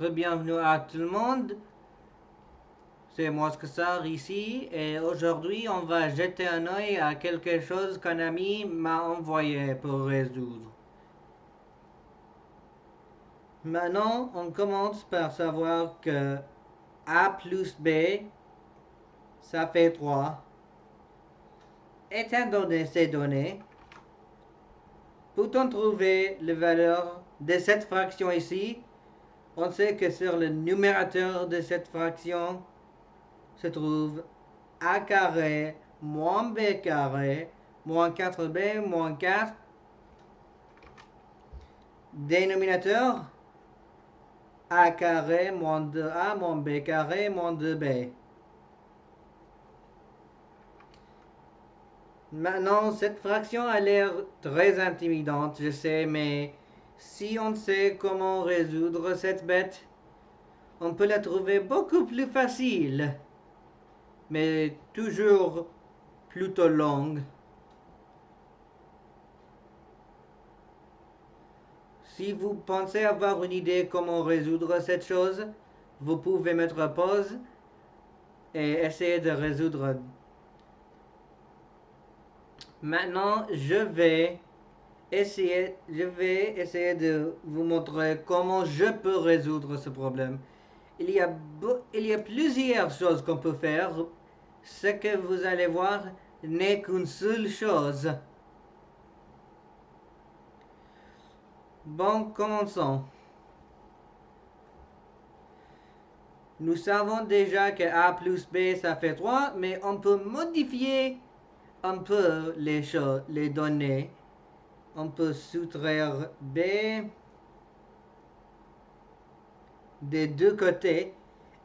Bienvenue à tout le monde, c'est Moscassar ici et aujourd'hui on va jeter un oeil à quelque chose qu'un ami m'a envoyé pour résoudre. Maintenant on commence par savoir que A plus B ça fait 3. Étant donné ces données, peut-on trouver la valeur de cette fraction ici? On sait que sur le numérateur de cette fraction se trouve A carré moins B carré moins 4B moins 4. Dénominateur A carré moins 2A moins B carré moins 2B. Maintenant, cette fraction a l'air très intimidante, je sais, mais si on sait comment résoudre cette bête, on peut la trouver beaucoup plus facile, mais toujours plutôt longue. Si vous pensez avoir une idée comment résoudre cette chose, vous pouvez mettre pause et essayer de résoudre. Maintenant, je vais essayer de vous montrer comment je peux résoudre ce problème. Il y a plusieurs choses qu'on peut faire. Ce que vous allez voir n'est qu'une seule chose. Bon, commençons. Nous savons déjà que A plus B ça fait 3, mais on peut modifier un peu les données. On peut soustraire B des deux côtés.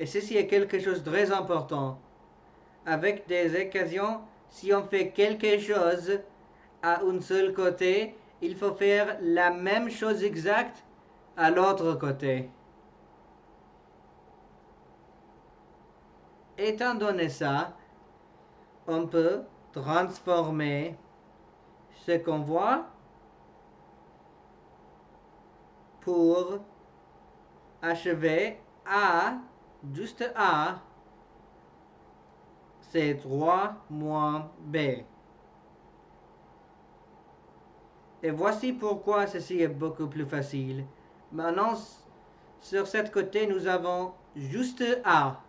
Et ceci est quelque chose de très important. Avec des équations, si on fait quelque chose à un seul côté, il faut faire la même chose exacte à l'autre côté. Étant donné ça, on peut transformer ce qu'on voit pour achever A, juste A, c'est 3 moins B. Et voici pourquoi ceci est beaucoup plus facile. Maintenant, sur cette côté, nous avons juste A.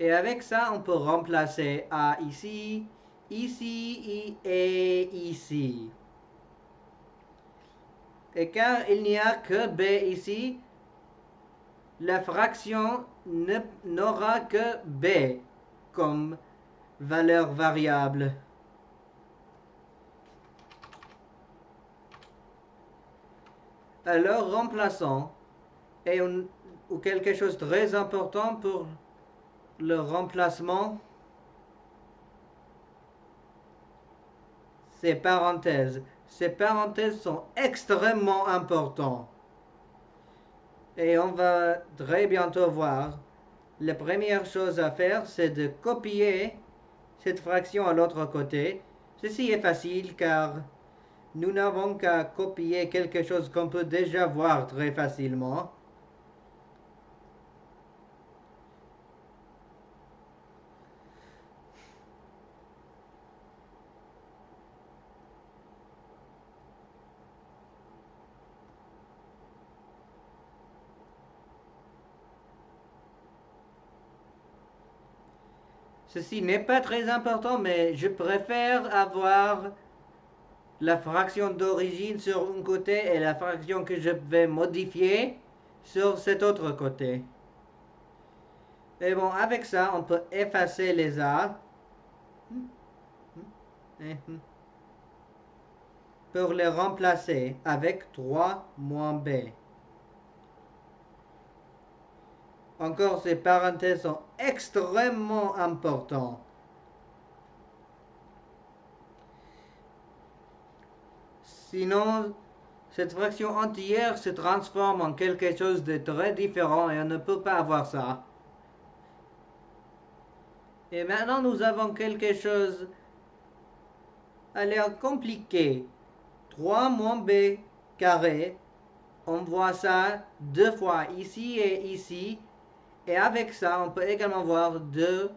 Et avec ça, on peut remplacer A ici, ici et ici. Et car il n'y a que B ici, la fraction n'aura que B comme valeur variable. Alors remplaçons. Ou quelque chose de très important pour le remplacement, ces parenthèses. Ces parenthèses sont extrêmement importantes. Et on va très bientôt voir. La première chose à faire, c'est de copier cette fraction à l'autre côté. Ceci est facile car nous n'avons qu'à copier quelque chose qu'on peut déjà voir très facilement. Ceci n'est pas très important, mais je préfère avoir la fraction d'origine sur un côté et la fraction que je vais modifier sur cet autre côté. Et bon, avec ça, on peut effacer les A pour les remplacer avec 3 moins B. Encore, ces parenthèses sont extrêmement importantes. Sinon, cette fraction entière se transforme en quelque chose de très différent et on ne peut pas avoir ça. Et maintenant, nous avons quelque chose à l'air compliqué. 3 moins b carré On voit ça deux fois ici et ici. Et avec ça, on peut également voir 2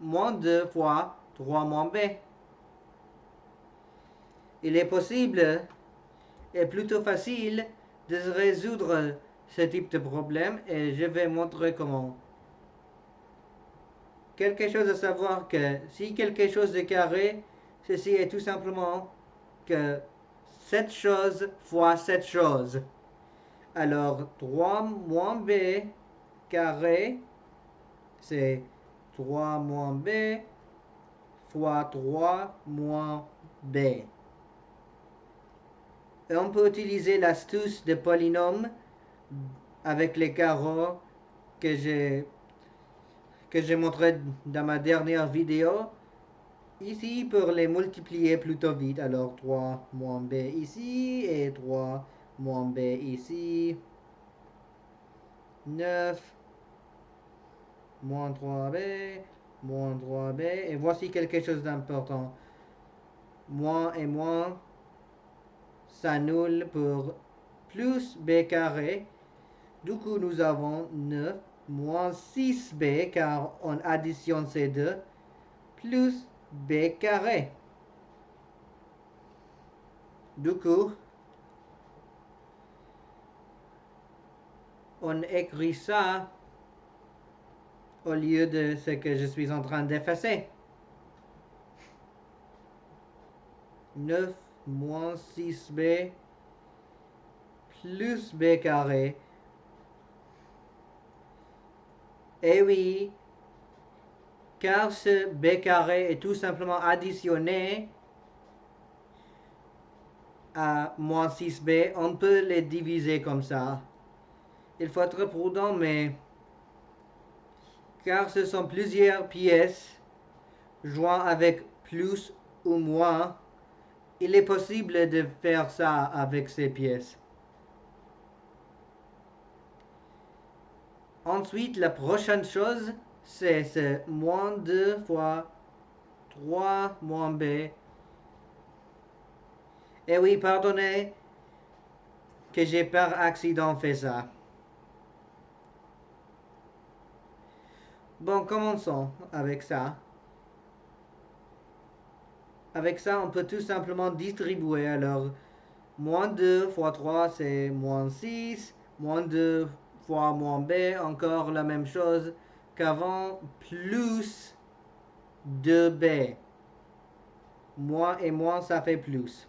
moins 2 fois 3 moins b. Il est possible et plutôt facile de résoudre ce type de problème et je vais montrer comment. Quelque chose à savoir que si quelque chose est carré, ceci est tout simplement que cette chose fois cette chose. Alors 3 moins b carré, c'est 3 moins b fois 3 moins b. Et on peut utiliser l'astuce de polynôme avec les carreaux que j'ai montré dans ma dernière vidéo. Ici, pour les multiplier plutôt vite. Alors 3 moins b ici et 3 moins b ici. 9 moins 3b, moins 3b. Et voici quelque chose d'important. Moins et moins s'annulent pour plus b carré. Du coup, nous avons 9 moins 6b, car on additionne ces deux, plus b carré. Du coup, on écrit ça au lieu de ce que je suis en train d'effacer. 9 moins 6b plus b carré. Et oui, car ce b carré est tout simplement additionné à moins 6b, on peut les diviser comme ça. Il faut être prudent, mais car ce sont plusieurs pièces jointes avec plus ou moins, il est possible de faire ça avec ces pièces. Ensuite, la prochaine chose, c'est ce moins 2 fois 3 moins b. Et oui, pardonnez que j'ai par accident fait ça. Bon, commençons avec ça. Avec ça, on peut tout simplement distribuer. Alors, moins 2 fois 3, c'est moins 6. Moins 2 fois moins b, encore la même chose qu'avant, plus 2b. Moins et moins, ça fait plus.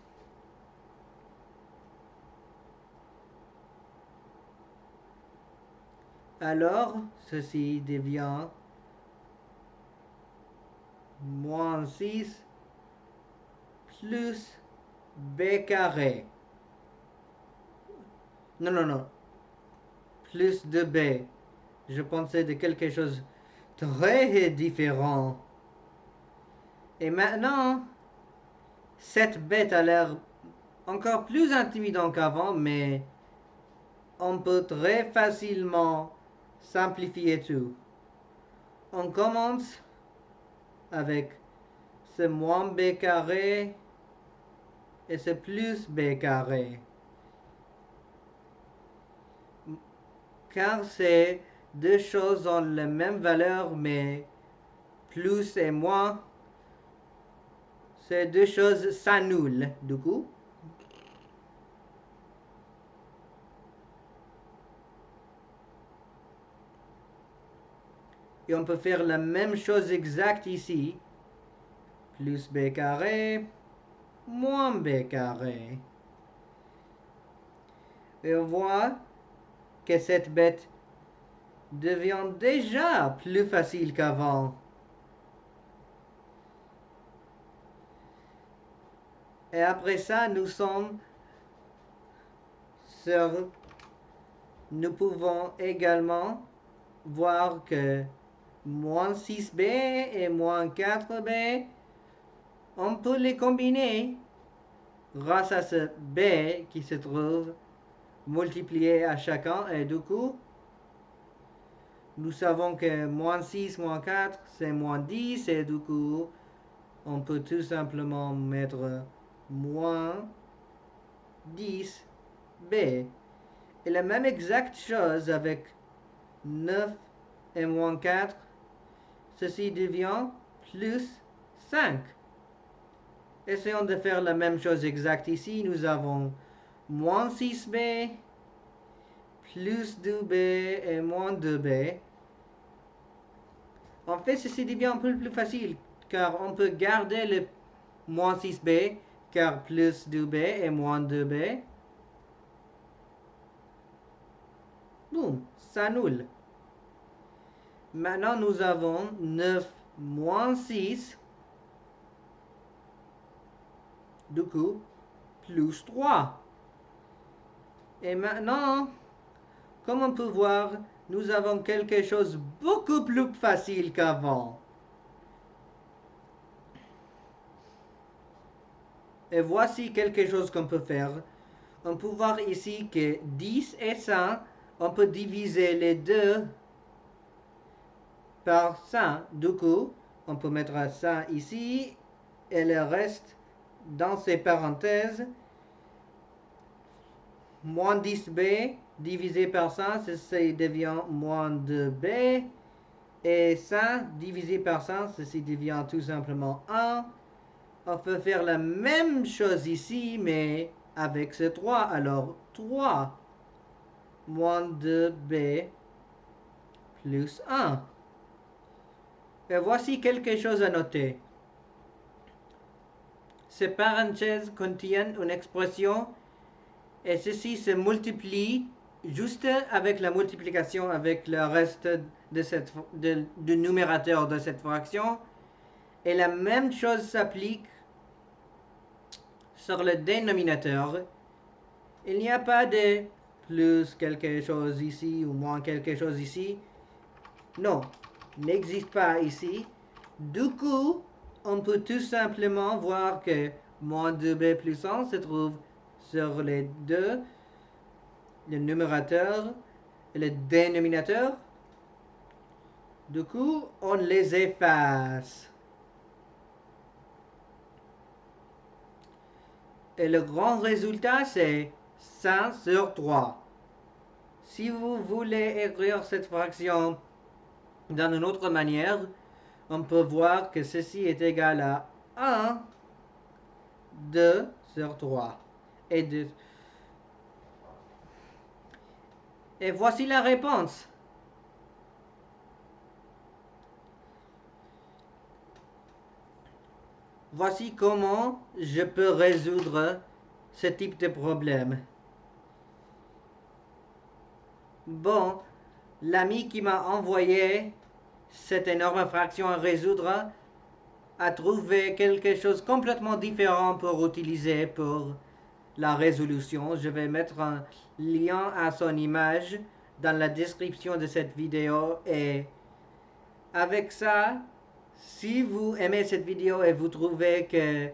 Alors, ceci devient moins 6 plus b carré. Non, non, non. Plus de b. Je pensais de quelque chose très différent. Et maintenant, cette bête a l'air encore plus intimidant qu'avant, mais on peut très facilement simplifier tout. On commence avec ce moins b carré et ce plus b carré. Car ces deux choses ont la même valeur, mais plus et moins, ces deux choses s'annulent du coup. Et on peut faire la même chose exacte ici. Plus b carré, moins b carré. Et on voit que cette bête devient déjà plus facile qu'avant. Et après ça, nous sommes sur... Nous pouvons également voir que moins 6b et moins 4b, on peut les combiner grâce à ce b qui se trouve multiplié à chacun. Et du coup, nous savons que moins 6, moins 4, c'est moins 10. Et du coup, on peut tout simplement mettre moins 10b. Et la même exacte chose avec 9 et moins 4. Ceci devient plus 5. Essayons de faire la même chose exacte ici. Nous avons moins 6b, plus 2b et moins 2b. En fait, ceci devient un peu plus facile, car on peut garder le moins 6b, car plus 2b et moins 2b. Boum, ça annule. Maintenant, nous avons 9 moins 6. Du coup, plus 3. Et maintenant, comme on peut voir, nous avons quelque chose de beaucoup plus facile qu'avant. Et voici quelque chose qu'on peut faire. On peut voir ici que 10 et 100, on peut diviser les deux par 100. Du coup, on peut mettre 100 ici et le reste dans ces parenthèses. Moins 10b divisé par 100, ceci devient moins 2b. Et 100 divisé par 100, ceci devient tout simplement 1. On peut faire la même chose ici, mais avec ce 3. Alors, 3 moins 2b plus 1. Et voici quelque chose à noter. Ces parenthèses contiennent une expression et ceci se multiplie juste avec la multiplication avec le reste du numérateur de cette fraction. Et la même chose s'applique sur le dénominateur. Il n'y a pas de plus quelque chose ici ou moins quelque chose ici. Non, n'existe pas ici. Du coup, on peut tout simplement voir que moins 2b plus 1 se trouve sur les deux, le numérateur et le dénominateur. Du coup, on les efface. Et le grand résultat, c'est 100 sur 3. Si vous voulez écrire cette fraction d'une autre manière, on peut voir que ceci est égal à 1, 2 sur 3. Et voici la réponse. Voici comment je peux résoudre ce type de problème. Bon, l'ami qui m'a envoyé cette énorme fraction à résoudre a trouvé quelque chose complètement différent pour utiliser pour la résolution. Je vais mettre un lien à son image dans la description de cette vidéo. Et avec ça, si vous aimez cette vidéo et vous trouvez que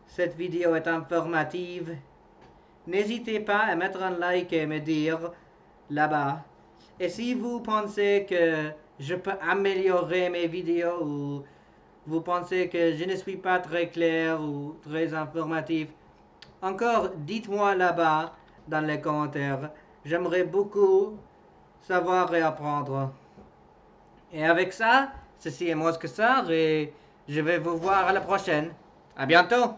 cette vidéo est informative, n'hésitez pas à mettre un like et me dire là-bas. Et si vous pensez que je peux améliorer mes vidéos ou vous pensez que je ne suis pas très clair ou très informatif, encore dites-moi là-bas dans les commentaires. J'aimerais beaucoup savoir et apprendre. Et avec ça, ceci est Mosquesar et je vais vous voir à la prochaine. À bientôt!